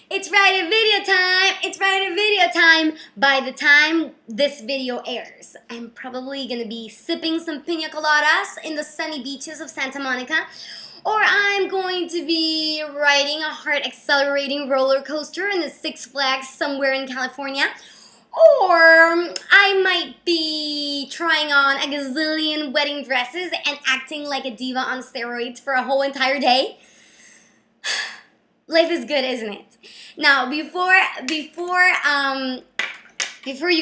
It's Friday video time! It's Friday video time! By the time this video airs, I'm probably gonna be sipping some pina coladas in the sunny beaches of Santa Monica, or I'm going to be riding a heart-accelerating roller coaster in the Six Flags somewhere in California, or I might be trying on a gazillion wedding dresses and acting like a diva on steroids for a whole entire day. Life is good, isn't it? Now, before you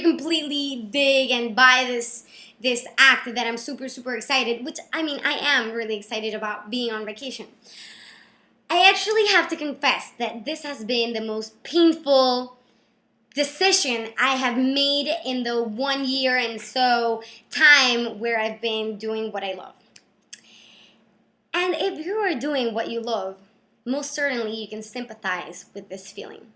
completely dig and buy this act that I'm super excited, which I am really excited about being on vacation. I actually have to confess that this has been the most painful decision I have made in the 1 year and so time where I've been doing what I love. And if you are doing what you love, most certainly you can sympathize with this feeling.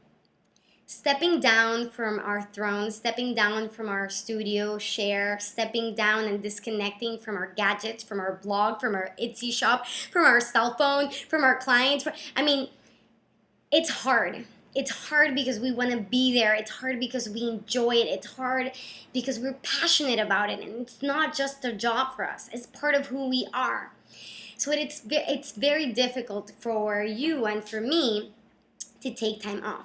Stepping down from our throne, stepping down from our studio share, stepping down and disconnecting from our gadgets, from our blog, from our Etsy shop, from our cell phone, from our clients. It's hard. It's hard because we want to be there. It's hard because we enjoy it. It's hard because we're passionate about it. And it's not just a job for us. It's part of who we are. So it's very difficult for you and for me to take time off.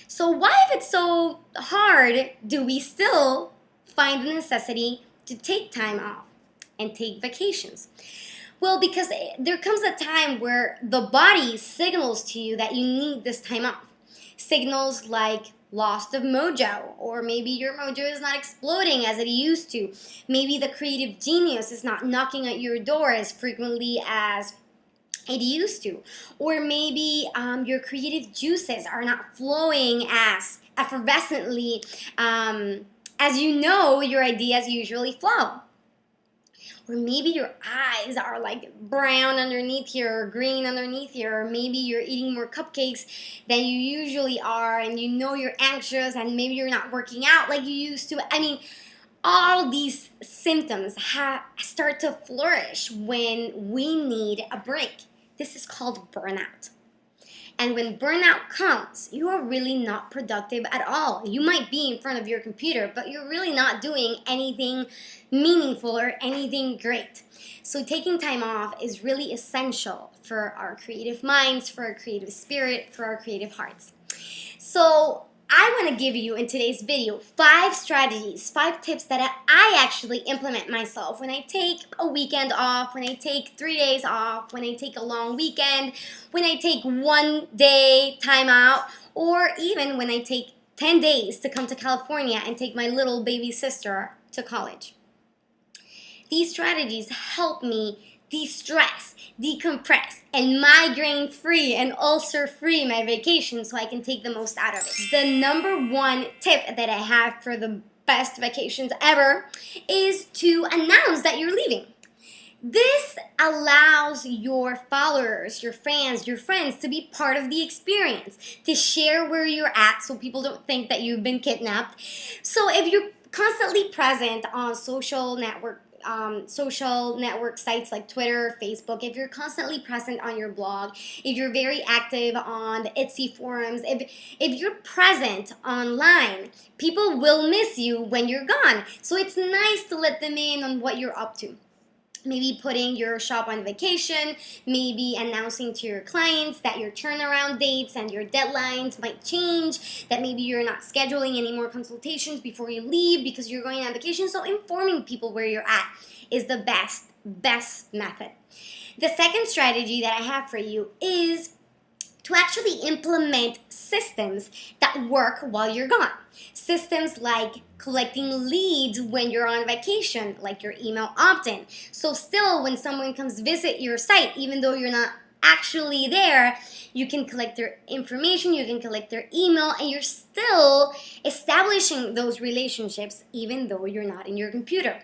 So why, if it's so hard, do we still find the necessity to take time off and take vacations? Well, because there comes a time where the body signals to you that you need this time off. Signals like loss of mojo, or maybe your mojo is not exploding as it used to. Maybe the creative genius is not knocking at your door as frequently as it used to. Or maybe your creative juices are not flowing as effervescently as you know your ideas usually flow. Or maybe your eyes are like brown underneath here or green underneath here, or maybe you're eating more cupcakes than you usually are and you know you're anxious, and maybe you're not working out like you used to. All these symptoms start to flourish when we need a break. This is called burnout. And when burnout comes, you are really not productive at all. You might be in front of your computer, but you're really not doing anything meaningful or anything great. So taking time off is really essential for our creative minds, for our creative spirit, for our creative hearts. So I want to give you in today's video 5 strategies, 5 tips that I actually implement myself when I take a weekend off, when I take 3 days off, when I take a long weekend, when I take 1 day time out, or even when I take 10 days to come to California and take my little baby sister to college. These strategies help me de-stress, decompress, and migraine-free and ulcer-free my vacation so I can take the most out of it. The number 1 tip that I have for the best vacations ever is to announce that you're leaving. This allows your followers, your fans, your friends to be part of the experience, to share where you're at so people don't think that you've been kidnapped. So if you're constantly present on social network sites like Twitter, Facebook, if you're constantly present on your blog, if you're very active on the Etsy forums, if you're present online, people will miss you when you're gone. So it's nice to let them in on what you're up to. Maybe putting your shop on vacation, maybe announcing to your clients that your turnaround dates and your deadlines might change, that maybe you're not scheduling any more consultations before you leave because you're going on vacation. So informing people where you're at is the best method. The second strategy that I have for you is to actually implement systems that work while you're gone. Systems like collecting leads when you're on vacation, like your email opt-in. So still, when someone comes visit your site, even though you're not actually there, you can collect their information, you can collect their email, and you're still establishing those relationships even though you're not in your computer.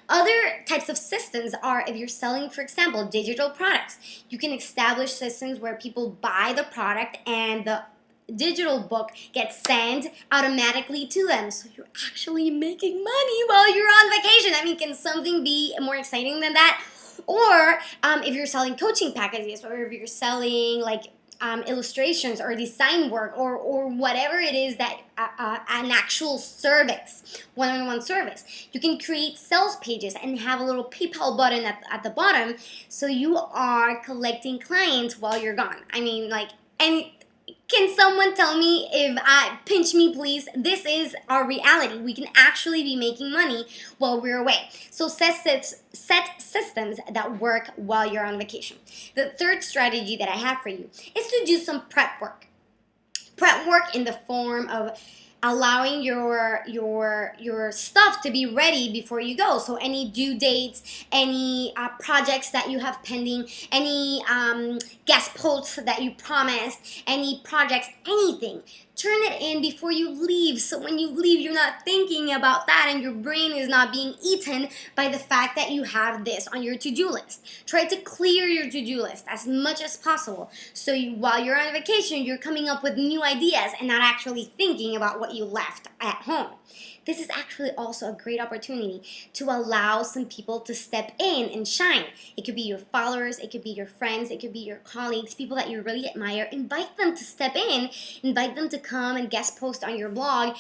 Other types of systems are if you're selling, for example, digital products. You can establish systems where people buy the product and the digital book gets sent automatically to them. So you're actually making money while you're on vacation. Can something be more exciting than that? Or if you're selling coaching packages, or if you're selling like illustrations or design work or whatever it is that an actual service, one-on-one service. You can create sales pages and have a little PayPal button at the bottom, so you are collecting clients while you're gone. I mean, like, and can someone tell me if pinch me please? This is our reality. We can actually be making money while we're away. So set systems that work while you're on vacation. The third strategy that I have for you is to do some prep work. Prep work in the form of allowing your stuff to be ready before you go. So any due dates, any projects that you have pending, any guest posts that you promised, any projects, anything. Turn it in before you leave, so when you leave, you're not thinking about that and your brain is not being eaten by the fact that you have this on your to-do list. Try to clear your to-do list as much as possible, so while you're on vacation, you're coming up with new ideas and not actually thinking about what you left at home. This is actually also a great opportunity to allow some people to step in and shine. It could be your followers, it could be your friends, it could be your colleagues, people that you really admire. Invite them to step in, invite them to come and guest post on your blog,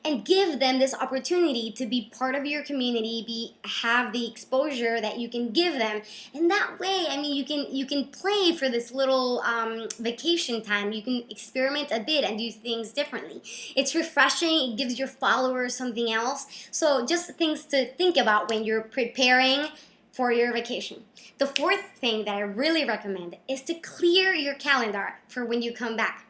and give them this opportunity to be part of your community, have the exposure that you can give them. And that way, I mean, you can play for this little vacation time. You can experiment a bit and do things differently. It's refreshing. It gives your followers something else. So just things to think about when you're preparing for your vacation. The fourth thing that I really recommend is to clear your calendar for when you come back.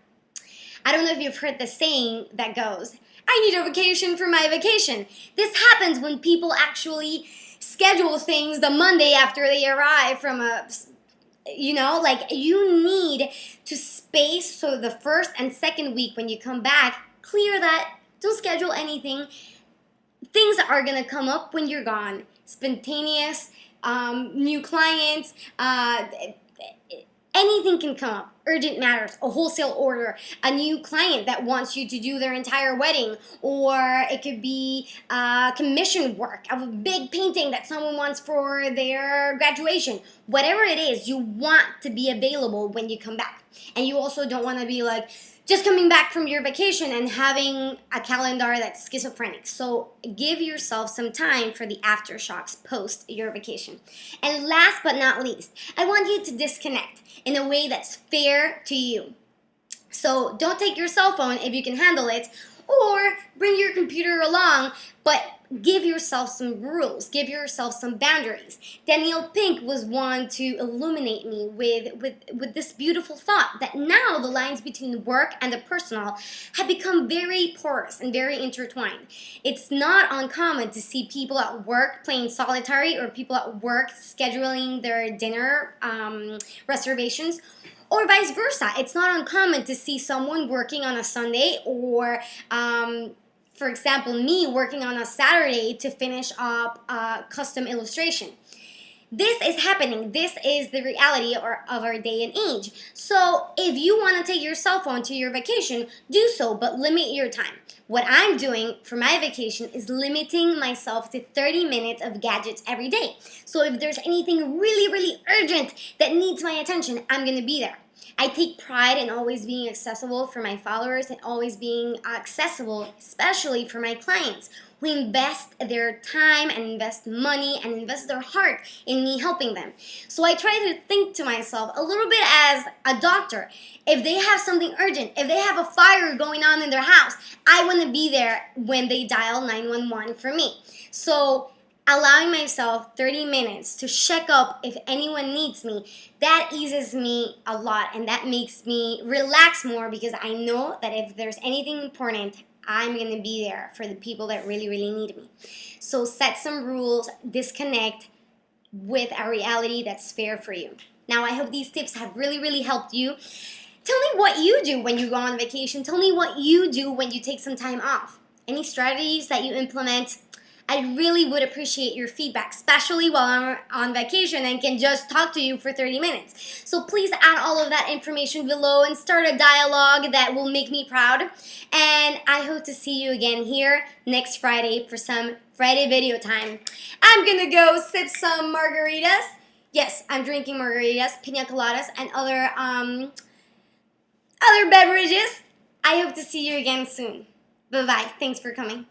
I don't know if you've heard the saying that goes, I need a vacation for my vacation. This happens when people actually schedule things the Monday after they arrive from like you need to space, so the first and second week when you come back, clear that, don't schedule anything. Things are gonna come up when you're gone. Spontaneous, new clients, anything can come up. Urgent matters, a wholesale order, a new client that wants you to do their entire wedding, or it could be commission work of a big painting that someone wants for their graduation. Whatever it is, you want to be available when you come back. And you also don't want to be like, just coming back from your vacation and having a calendar that's schizophrenic. So give yourself some time for the aftershocks post your vacation. And last but not least, I want you to disconnect in a way that's fair to you. So don't take your cell phone if you can handle it, or bring your computer along, but give yourself some rules, give yourself some boundaries. Danielle Pink was one to illuminate me with this beautiful thought that now the lines between work and the personal have become very porous and very intertwined. It's not uncommon to see people at work playing solitary, or people at work scheduling their dinner reservations, or vice versa. It's not uncommon to see someone working on a Sunday, or for example, me working on a Saturday to finish up a custom illustration. This is happening. This is the reality of our day and age. So if you want to take your cell phone to your vacation, do so, but limit your time. What I'm doing for my vacation is limiting myself to 30 minutes of gadgets every day. So if there's anything really, really urgent that needs my attention, I'm going to be there. I take pride in always being accessible for my followers and always being accessible, especially for my clients who invest their time and invest money and invest their heart in me helping them. So I try to think to myself a little bit as a doctor. If they have something urgent, if they have a fire going on in their house, I want to be there when they dial 911 for me. So allowing myself 30 minutes to check up if anyone needs me, that eases me a lot, and that makes me relax more, because I know that if there's anything important, I'm going to be there for the people that really, really need me. So set some rules, disconnect with a reality that's fair for you. Now, I hope these tips have really, really helped you. Tell me what you do when you go on vacation. Tell me what you do when you take some time off. Any strategies that you implement? I really would appreciate your feedback, especially while I'm on vacation and can just talk to you for 30 minutes. So please add all of that information below and start a dialogue that will make me proud. And I hope to see you again here next Friday for some Friday video time. I'm gonna go sip some margaritas. Yes, I'm drinking margaritas, piña coladas, and other other beverages. I hope to see you again soon. Bye bye. Thanks for coming.